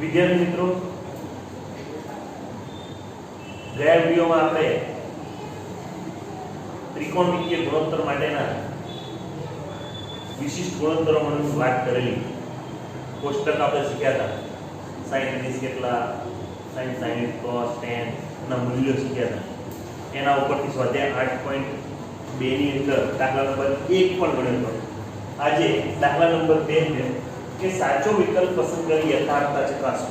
વિદ્યાર્થી મિત્રો, ગયા વિડિયોમાં આપણે ત્રિકોણમિતીય ગુણોત્તર માટેના વિશિષ્ટ ગુણોત્તરોની વાત કરેલી. કોષ્ટક આપણે શીખ્યા હતા. sin 30 કેટલા, sin 60 cos 10 ના મૂલ્યો શીખ્યા હતા. એના ઉપરથી સ્વાધ્યાય 8.2 ની અંદર દાખલા નંબર 1 પણ ગણ્યો હતો. આજે દાખલા નંબર 2 છે કે સાચો વિકલ્પ પસંદ કરી યથાર્થતા ચકાસો.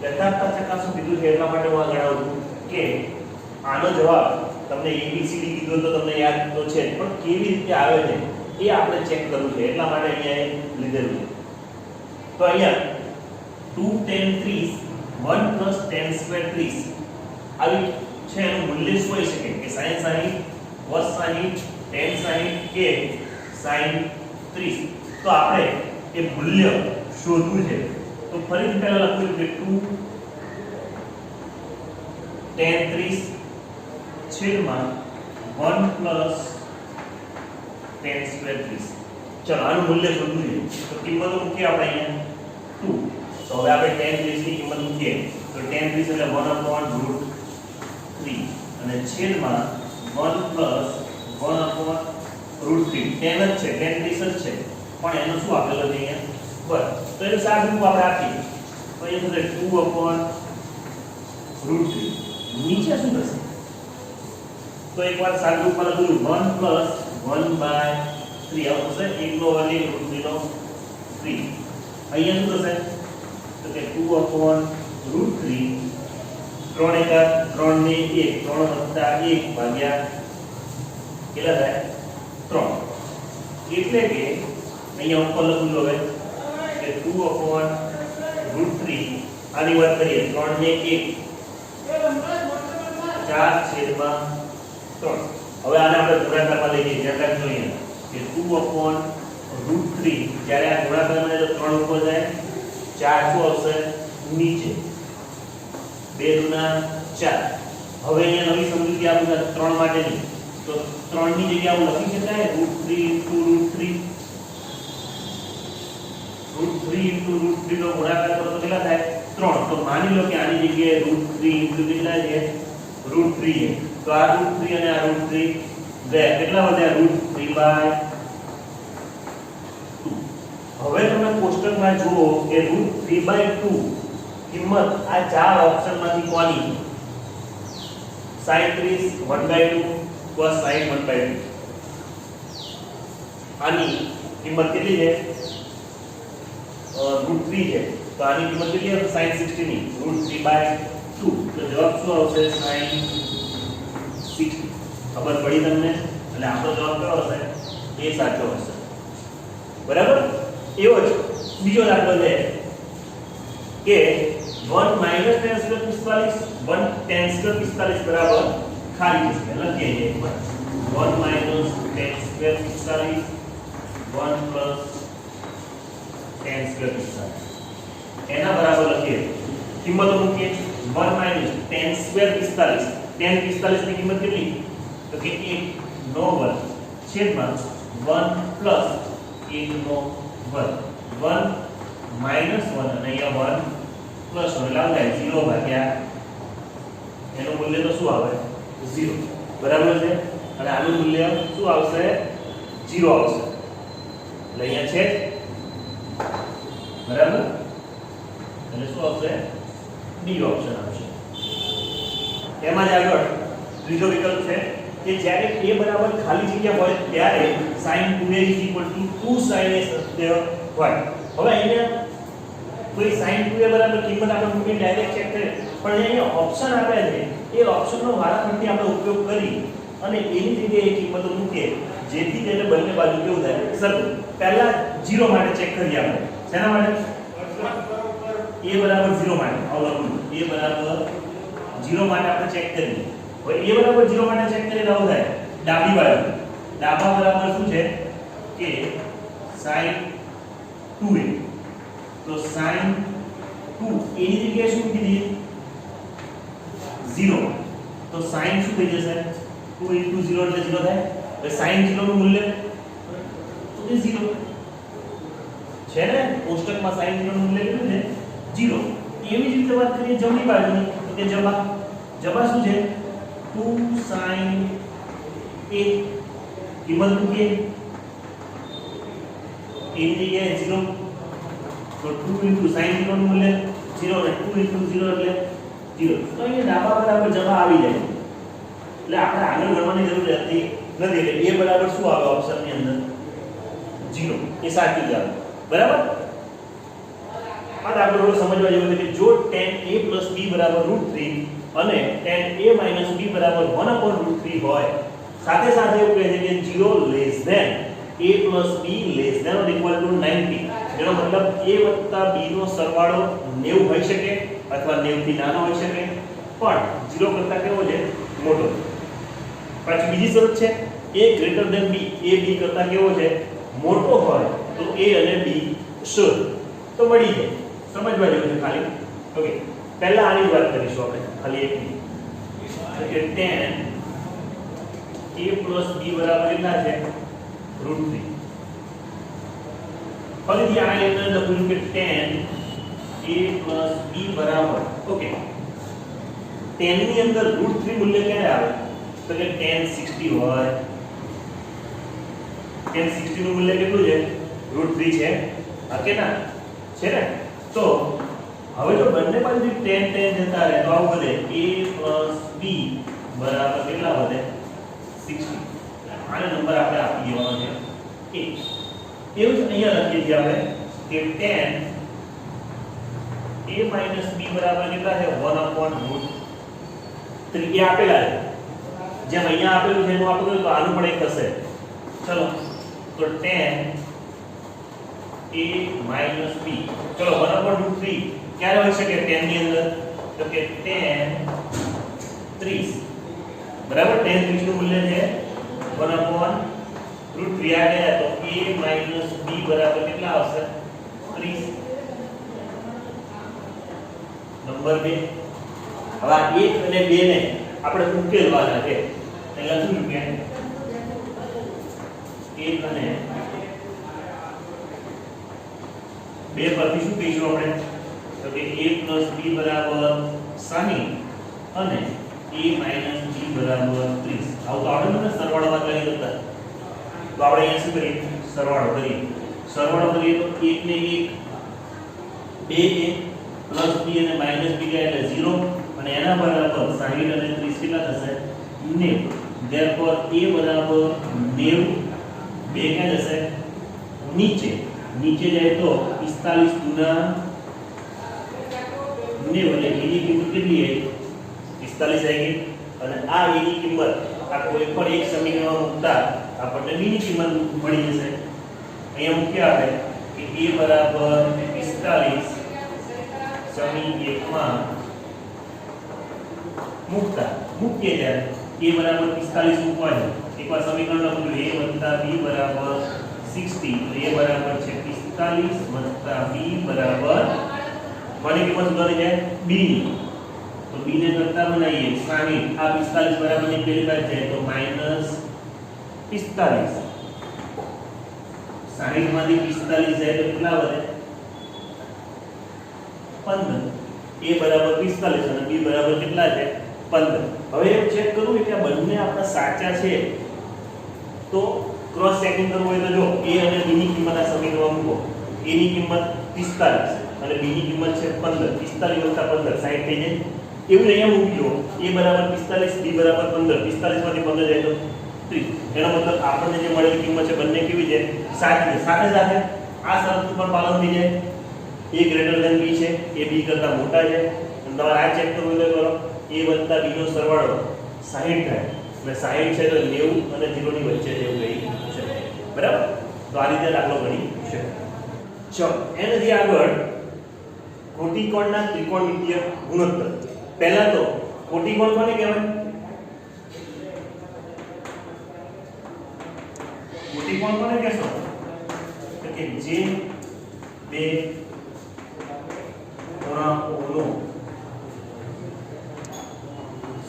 યથાર્થતા ચકાસો કીધું છે એટલા માટે હું આ ગણાવું છું કે આનો જવાબ તમને ABCD કીધો તો તમને યાદ તો છે, પણ કેવી રીતે આવે છે એ આપણે ચેક કરવું છે. એટલા માટે અહીંયા એ લીધેલું છે. તો અહીંયા 2 tan 30 1 plus tan square 30 આવી છે. એનું મૂલ્ય શું હોઈ શકે કે sin 60 cos 60 tan 60 કે sin 30. તો આપણે એ મૂલ્ય શોધવું છે. તો ફરીથી પહેલા લખ્યું કે 2 tan 30 છેદમાં 1 plus tan square 30. ચલો આનું મૂલ્ય શોધવું છે. તો કિંમતો મૂકીએ આપણે અહીંયા 2. તો હવે આપણે tan 30 ની કિંમત મૂકીએ તો tan 30 એટલે 1/√3 અને છેદમાં 1 plus 1/√3. tan જ છે, tan 30 જ છે, પણ એનો શું આપેલો છે અહીંયા બસ. તો એનું સાદું રૂપ આપણે આપીએ તો અહીંયા થશે 2/√3. નીચે શું થશે? તો એકવાર સાદું રૂપ માં લખ્યું 1 plus 1/3 આવું થશે. 1 નો વર્ગ √3 નો 3. અહીંયા શું થશે તો કે 2/√3 3 એકા 3 ને 1 3 વત્તા 1 ભાગ્યા કેટલા થાય 3. એટલે કે અહીંયા ઉપર લખું હવે કે 2/√3 આની વાત કરીએ 3 ને 1 4/3. હવે આને આપણે ગુણાકારમાં લઈ જઈએ. ધ્યાન રાખજો અહીંયા કે 2/√3 જ્યારે આ ગુણાકારમાં તો 3 ઉપર જાય 4 શું આવશે નીચે 2 દુના 4. હવે અહીંયા નવી સમજૂતી આપું 3 માટેની. તો 3 ની જગ્યાએ આવું લખી શકાય √3 √3 નો ગુણાકાર કરો તો કેટલા થાય 3. તો માની લો કે આની જગ્યાએ √3 કેટલા છે √3 છે. તો આ √3 અને આ √3 ગયા કેટલા વધ્યા √3/2. હવે તમે કોષ્ટકમાં જુઓ કે √3/2 કિંમત આ ચાર ઓપ્શનમાંથી કોની? sin 30 1/2 cos 60 1/2. આની કિંમત કેટલી છે √3 છે. તો આની કિંમત કેટલી હશે sin 60 ની √3/2. તો જવાબ શું આવશે sin 60. ખબર પડી તમને? એટલે આપણો જવાબ કયો હશે એ સાચો હશે. બરાબર. એવો જ બીજો દાખલો છે કે 1 - tan square 45 1 tan square 45 બરાબર ખાલી જગ્યા લખીએ છીએ. 1 - tan square 45 1 plus tan square 45 એના બરાબર લખીએ. કિંમતો મૂકીએ 1 - tan square 45 tan 45 ની કિંમત કેટલી તો કે 1 નો વર્ગ છેદમાં 1 plus 1 નો વર્ગ 1 - 1 અને અહીંયા 1 plus 1 એટલે આવે 0 ભાગ્યા એનું મૂલ્ય તો શું આવે 0. બરાબર છે. અને આનું મૂલ્ય શું આવશે 0 આવશે. એટલે અહીંયા છે બરાબર. એટલે શું આવશે ડી ઓપ્શન આવશે. એમાં જ આગળ ત્રીજો વિકલ્પ છે કે જ્યારે a બરાબર ખાલી જગ્યા હોય ત્યારે sin 2a 2sin a સત્ય હોય. હવે અહીંયા કોઈ sin 2a બરાબર કિંમત આપણે મૂકીને ડાયરેક્ટ ચેક કરીએ, પણ અહીંયા ઓપ્શન આપ્યા છે એ ઓપ્શનનો વારાફરતી આપણે ઉપયોગ કરી અને એની જગ્યાએ એ કિંમતો મૂકીએ જેથી તેને બંને બાજુ કેવું થાય સરખું. પહેલા 0 માટે ચેક કરીએ આપણે. શેના માટે? a બરાબર 0 માટે. આવું લખું a બરાબર 0 માટે આપણે ચેક કરીએ. હવે a બરાબર 0 માટે ચેક કરીએ તો આવું થાય ડાબી બાજુ. ડાબા બરાબર શું છે કે sin 2a. તો sin 2 એની જગ્યાએ શું મૂકી દઈએ 0. તો sin શું થઈ જશે 2 * 0 એટલે 0 થાય. હવે sin 0 નું મૂલ્ય તો એ 0 છે ને. કોષ્ટકમાં sin 0 નું મૂલ્ય કેટલું છે 0. એ વાત કરીએ જમણી બાજુની તો કે જબા શું છે 2 sin a કિંમત મૂકીએ a ની જગ્યાએ 0 તો 2 sin 0 નું મૂલ્ય 0 અને 2 0 એટલે 0 તો અહીંયા ડાબા બરાબર જવાબ આવી જાય એટલે આપણે આગળ ગણવાની જરૂર નથી એટલે a બરાબર શું આવે ઓપ્શનની અંદર 0 એ સાચું જવાબ બરાબર આ દાખલો સમજવા જેવો છે કે જો tan a b √3 અને tan a b √3 હોય સાથે સાથે એવું કહે છે કે 0 less than a b less than or equal to 90 જેનો મતલબ a b નો સરવાળો 90 હોઈ શકે અથવા 90 થી નાનો હોઈ શકે પણ 0 કરતા કેવો છે મોટો પછી બીજી શરત છે a greater than b a b કરતા કેવો છે મોટો હોય તો a અને b શોધ તો મળી જાય સમજવા જેવું છે ખાલી ઓકે પહેલા આની વાત કરીશું આપણે ખાલી એકની તો કે tan a b બરાબર કેટલા છે √3 ફરીથી આ અંદર લખ્યું કે tan a b બરાબર ઓકે tan ની અંદર √3 મૂલ્ય ક્યારે આવે તો કે tan 60 હોય tan 60 નું મૂલ્ય કેટલું છે √3 છે આ કે ના છે ને તો હવે જો બંને બાજુથી tan જતા રહે તો આવું વધે a b બરાબર કેટલા વધે 60 આનો નંબર આપણે આપી દેવાનો છે 1 એવું જ અહીંયા લખીએ છીએ આપણે કે tan a b બરાબર કેટલા છે 1/√3 એ આપેલા છે જેમ અહીંયા આપેલું છે એનું આપેલું તો આનું પણ એક હશે ચલો તો tan a b ચલો 1/√3 ક્યારે હોઈ શકે tan ની અંદર તો કે tan 30 બરાબર tan 30 નું મૂલ્ય છે 1/√3 આ ગયા તો a b બરાબર કેટલા આવશે 30 નંબર 2 હવે આ 1 અને 2 ને આપણે ઉકેલવાના છે એટલે લખ્યું કે 1 અને 2 પરથી શું કહીશું આપણે તો કે a b બરાબર 60 અને a b બરાબર 30 આવું તો આવડે ને સરવાળામાં કરી દેતા તો આપણે અહીંયા શું કરીએ સરવાળો કરીએ તો 1 ને 1 2a b અને b ગયા એટલે 0 અને એના બરાબર 60 અને 30 કેટલા થશે 90 therefore a બરાબર 90 બે ક્યાં જશે નીચે જાય તો 45 ગુના 90 એટલે એની કિંમત કેટલી આવી 45 આવી ગઈ અને આ એની કિંમત આ કોઈ પણ એક સમીકરણમાં મૂકતા આપણને b ની કિંમત મળી જશે અહીંયા મૂક્યા આપણે કે a બરાબર 45 સમી 1 માં મૂકીએ ત્યારે a બરાબર 45 મૂકવા છે એકવાર સમીકરણ લખ્યું a b બરાબર 60 તો a બરાબર છે 45 b બરાબર કોની કિંમત શોધવાની છે b ની તો b ને કરતા બનાવીએ 60 આ 45 બરાબર ની પેલી બાજુ જાય તો -45 60 માંથી 45 જાય તો કેટલા વધે 15 a બરાબર 45 અને b બરાબર કેટલા છે 15 હવે એમ ચેક કરવું કે આ બંને આપણા સાચા છે તો ક્રોસ ચેકિંગ કરવું હોય તો જો a અને b ની કિંમત આ સમીકરણમાં મૂકો a ની કિંમત 45 અને b ની કિંમત છે 15 45 + 15 60 થઈ જાય એવું અહીંયા મૂકજો a બરાબર 45 b બરાબર 15 45 માંથી 15 જાય તો 30 એનો મતલબ આપણને જે મળેલી કિંમત છે બંને કેવી છે સાચી છે સાથે સાથે આ શરતનું પણ પાલન થઈ જાય a ગ્રેટર ધેન b છે a b કરતા મોટા છે અને તમારે આ ચેક કરવું હોય તો કરો a + b નો સરવાળો 60 થાય એટલે 60 છે તો 90 અને 0 ની વચ્ચે જેવું ગઈ છે બરાબર તો આ રીતે દાખલો ગણી છે ચલો એનાથી આગળ કોટિકોણના ત્રિકોણમિતિય ગુણોત્તર પહેલા તો કોટિકોણ કોને કહેવાય કોટિકોણ કોને કહેશો તો કે જે બે ખૂણાઓનો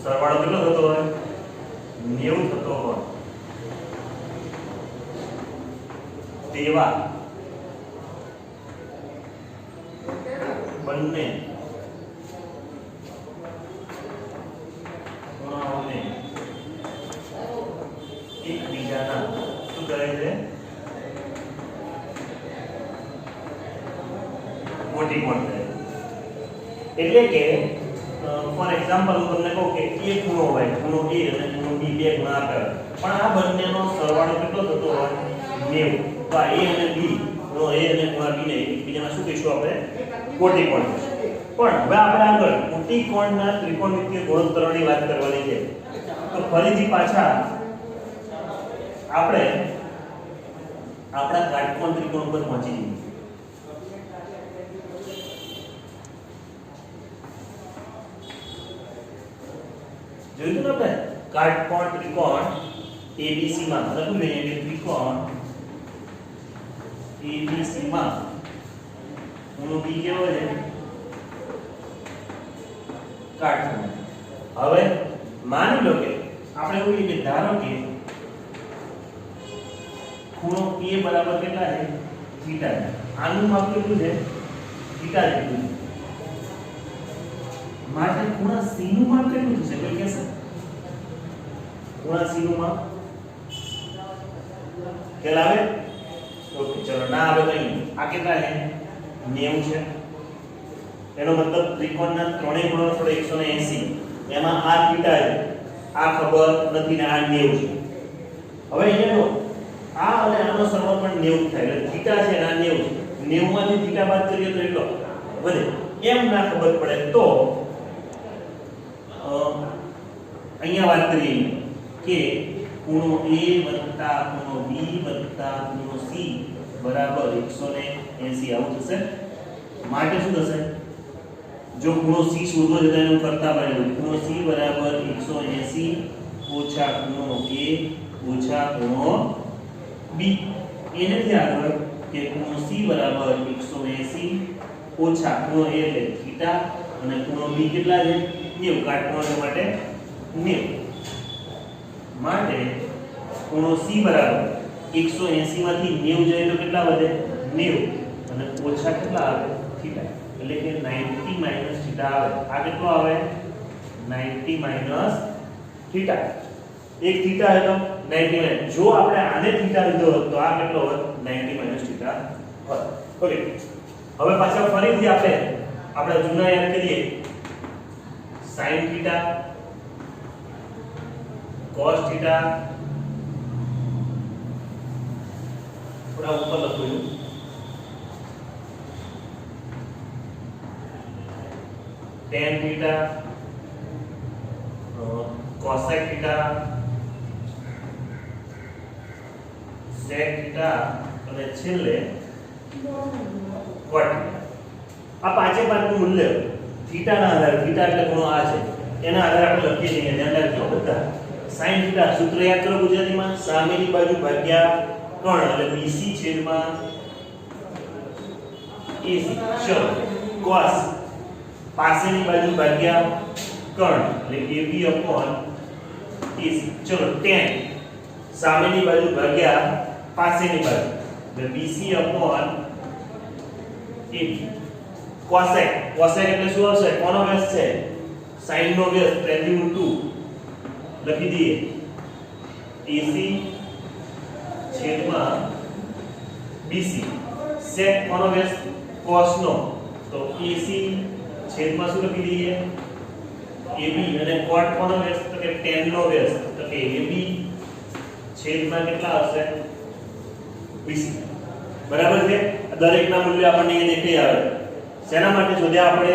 સરવાળો કેટલો થતો હોય 90 થતો હોય તેવા બંને કોટિકોણ થાય. એટલે કે ફોર એક્ઝામ્પલ હું તમને કહું કે એ ખૂણો હોય, ખૂણો A અને ખૂણો B બે ખૂણા આપેલા, પણ આ બંનેનો સરવાળો કેટલો થતો હોય 90. તો આ A અને B ખૂણો A અને ખૂણા B ને એકબીજાના શું કહીશું આપણે કોટિકોણ. પણ હવે આપણે આગળ કોટિકોણના ત્રિકોણમિતિય ગુણોત્તરોની વાત કરવાની છે. તો ફરીથી પાછા આપણે આપણા કાટકોણ ત્રિકોણ પર પહોંચી જઈએ. જોયું ને આપણે કાટકોણ ત્રિકોણ ABC માં લખું જોઈએ કે ત્રિકોણ ABC માં ખૂણો B કેવો છે કાટકોણ. હવે માની લો કે આપણે એવું કે ધારો કે ખૂણો A બરાબર કેટલા છે થીટા છે. આનું માપ કેટલું છે થીટા જેટલું. માટે ખૂણા C નું માપ કેટલું થશે કોઈ કહેશે? ખૂણા C નું માપ ખ્યાલ આવે? ઓકે ચલો ના આવે તો આ કેટલા છે 90 છે. એનો મતલબ ત્રિકોણના ત્રણેય ગુણોત્તર 180 એમાં આ થીટા છે, આ ખબર નથી ને આ 90 છે. હવે અહીંયા જો આ અને આનો સરવાળો પણ 90 થાય એટલે થીટા છે ને આ 90 છે. 90 માંથી થીટા બાદ કરીએ તો એટલો વધે. એમ ના ખબર પડે તો અહીંયા વાત કરીએ કે ખૂણો A વત્તા ખૂણો B વત્તા ખૂણો C બરાબર 180 આવું થશે. માટે શું થશે? જો ખૂણો C શોધવો છે તો એનું કરતા બરાબર ખૂણો C બરાબર 180 ઓછા ખૂણો A ઓછા ખૂણો B. એનાથી આગળ કે ખૂણો C બરાબર 180 ઓછા ખૂણો A એટલે થીટા અને ખૂણો B કેટલા છે 90. કાટકોણ માટે 90 માટે ખૂણો C બરાબર 180 માંથી 90 જાય તો કેટલા વધે 90 અને ઓછા કેટલા આવે થીટા એટલે કે 90 - થીટા આવે. આ કેટલો આવે 90 - થીટા. એક થીટા હતો 90 જો આપણે આને થીટા લીધો હોત તો આ કેટલો હોત 90 - થીટા હોત. ઓકે હવે પાછા ફરીથી આપણે જૂના યાદ કરીએ sin થીટા cos થીટા થોડા ઉપર લખું છું tan theta cosec theta sec theta અને છેલ્લે cot થીટા. આ પાંચે પાંચનું મૂલ્ય થીટાના આધારે થીટા એટલે ખૂણો આ છે એના આધારે આપણે લખીએ છીએ. ધ્યાન રાખજો બધા. sin થીટા સૂત્ર યાદ કરો ગુજરાતીમાં સામેની બાજુ ભાગ્યા કોણ એટલે BC છેદમાં AC. ચલો cos પાસેની બાજુ ભાગ્યા કોણ એટલે AB upon AC. ચલો tan સામેની બાજુ ભાગ્યા પાસેની બાજુ એટલે BC upon AB. cosec એટલે શું આવશે? કોનો વ્યસ્ત છે? sin નો વ્યસ્ત પહેલી ઊંટું લખી દઈએ AC છેદમાં BC. sec કોનો વ્યસ્ત? cos નો તો AC છેદમાં શું લખી દઈએ AB. અને cot કોનો વ્યસ્ત? તો કે tan નો વ્યસ્ત તો કે AB છેદમાં કેટલા આવશે BC. બરાબર છે. દરેકના મૂલ્ય આપણને અહીં દેખાઈ આવે. શેના માટે શોધ્યા આપણે?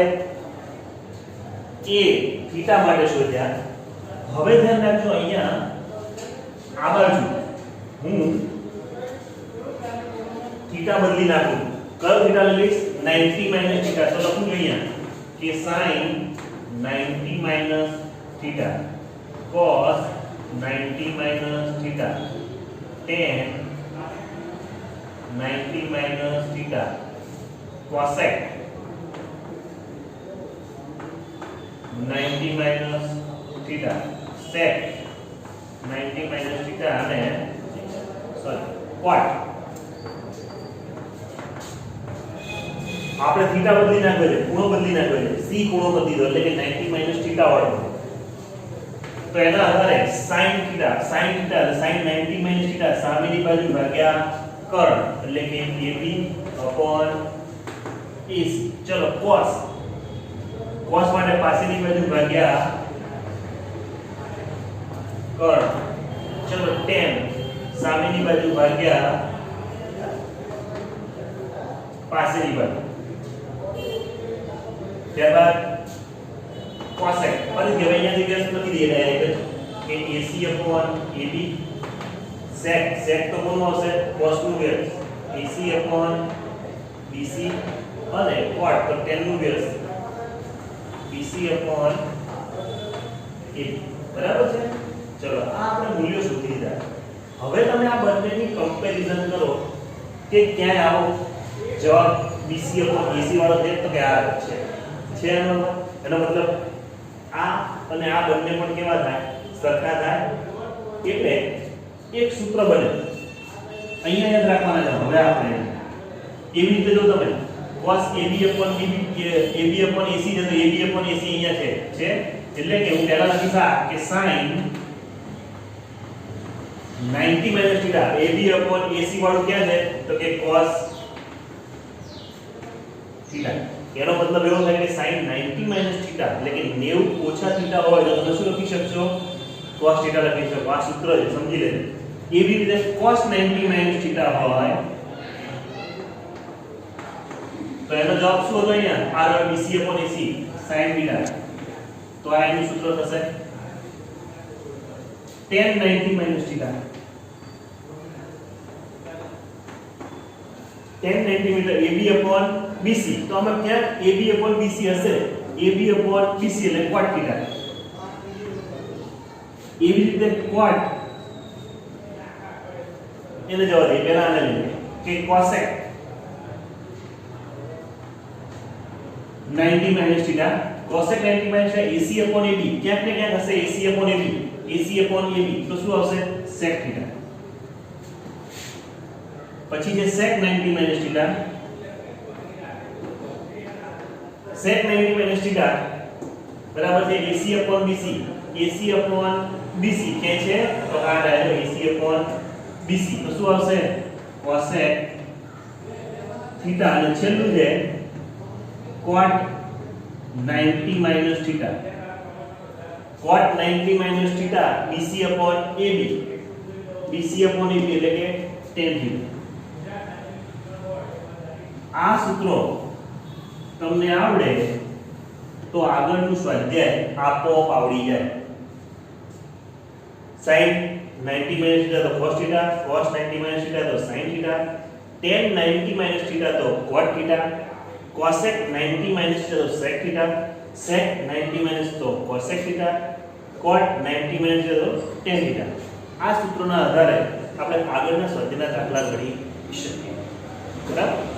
A થીટા માટે શોધ્યા. હવે ધ્યાન રાખજો અહીંયા આ બાજુ હું થીટા બદલી નાખું. કયો થીટા લઈશ? 90 - થીટા. તો લખું અહીંયા કે sin 90 - theta cos 90 - theta tan 90 - theta cosec 90 - theta sec 90 - theta અને cot. આપણે થીટા બદલી નાખ્યો છે, ખૂણો બદલી નાખ્યો છે. C ખૂણો બદલી દો એટલે કે 90 - થીટા વાળો. તો એના આધારે sin થીટા sin 90 - થીટા સામેની બાજુ ભાગ્યા કર્ણ એટલે કે AB upon AC ચલો cos cos માટે પાછળની બાજુ ભાગ્યા કર્ણ ચલો tan સામેની બાજુ ભાગ્યા પાછળની બાજુ ત્યારબાદ cosec ફરી હવે અહીંયાથી વ્યસ્ત લખી દઈએ ડાયરેક્ટ કે AC upon AB sec sec તો કોનું આવશે cos નું વ્યસ્ત AC upon BC અને cot તો tan નું વ્યસ્ત BC upon AB બરાબર છે ચલો આ આપણે મૂલ્યો શોધી લીધા હવે તમે આ બંનેની કમ્પેરીઝન કરો કે ક્યાં આવો જવાબ BC upon AC વાળો છે તો કે આ છે એનો મતલબ આ અને આ બંને પણ કેવા થાય સરખા થાય એટલે એક સૂત્ર બને અહીંયા યાદ રાખવાના છે હવે આપણે એવી રીતે જો તમે cos AB upon AB upon AC છે તો AB upon AC અહીંયા છે એટલે કે હું પહેલા લખીશ આ કે sin 90 minus theta AB upon AC વાળું ક્યાં છે તો કે cos theta એનો મતલબ એવો થાય કે sin 90 minus theta એટલે કે 90 ઓછા theta હોય તો તમે શું લખી શકશો cos theta લખી શકો આ સૂત્ર છે સમજી લેજો એવી રીતે cos 90 minus theta હોય તો એનો જવાબ શું હતો અહીંયા r BC upon AC sin theta તો આ એનું સૂત્ર થશે tan 90 minus theta tan 90 metre AB upon BC તો આમાં ક્યાં AB upon BC હશે AB upon BC એટલે cot theta એવી રીતે cot એને જવા દે પહેલા આને લઈએ કે cosec 90 minus theta cosec 90 minus theta AC upon AB ક્યાંક ને ક્યાંક હશે AC upon AB AC upon AB તો શું આવશે sec theta પછી જે sec 90 minus theta sec 90 minus theta બરાબર છે AC upon BC AC upon BC કે છે તો આ ડાયરેક્ટ AC upon BC તો શું આવશે cosec theta અને છેલ્લું છે cot 90 minus theta cot 90 minus theta BC upon AB BC upon AB એટલે કે tan theta આ સૂત્રો તમને આવડે તો આગળનું સ્વાધ્યાય આપોઆપ આવડી જાય sin 90 minus theta તો cos theta cos 90 minus theta તો sin theta tan 90 minus theta તો cot theta cosec 90 minus theta તો sec theta sec 90 minus તો cosec theta cot 90 minus theta તો tan theta આ સૂત્રોના આધારે આપણે આગળના સ્વાધ્યાયના દાખલા ગણી શકીએ બરાબર